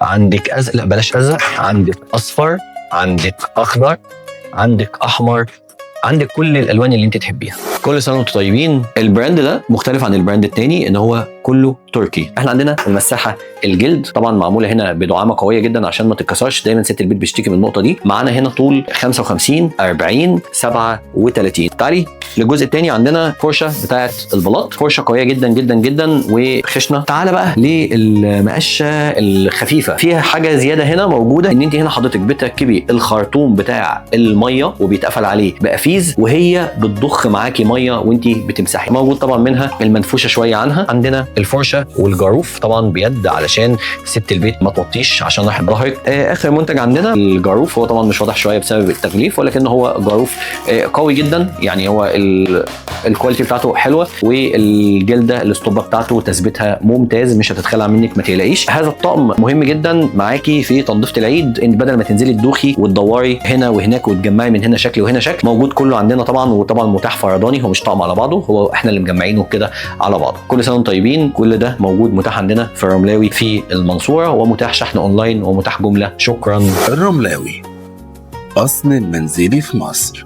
عندك ازرق، لا بلاش ازرق، عندك اصفر، عندك اخضر، عندك احمر، عندك كل الالوان اللي انت تحبيها. كل سنه وانتم طيبين. البراند ده مختلف عن البراند التاني ان هو كله تركي. احنا عندنا المساحه الجلد طبعا معموله هنا بدعامه قويه جدا عشان ما تتكسرش، دايما ست البيت بتشتكي من النقطه دي. معانا هنا طول 55 40 37. تعالي للجزء الثاني، عندنا فرشه بتاعه البلاط، فرشه قويه جدا جدا جدا وخشنه. تعالى بقى للمقشه الخفيفه، فيها حاجه زياده هنا موجوده، ان انت هنا حضرتك بتركبي الخرطوم بتاع الميه وبيتقفل عليه بقفيز، وهي بتضخ معاكي ميه وانت بتمسحي. موجود طبعا منها المنفوشه شويه عنها. عندنا الفرشه والجاروف طبعا بيد علشان ست البيت ما توطيش عشان راحه ظهرك. اخر منتج عندنا الجاروف، هو طبعا مش واضح شويه بسبب التغليف، ولكن هو جاروف قوي جدا، يعني هو الكواليتي بتاعته حلوه، والجلده الاسطوبه بتاعته تثبيتها ممتاز، مش هتتخلع منك ما تقلقيش. هذا الطقم مهم جدا معاكي في تنظيفه العيد، ان بدل ما تنزلي تدوخي وتدوري هنا وهناك وتجمعي من هنا شكل وهنا شكل، موجود كله عندنا طبعا. وطبعا متاح فرداني، هو مش طقم على بعضه، هو احنا اللي مجمعينه كده على بعضه. كل سنه وانتم طيبين. كل ده موجود متاح عندنا في الرملاوي في المنصوره، ومتاح شحن اونلاين ومتاح جمله. شكرا. الرملاوي، أصل المنزلي في مصر.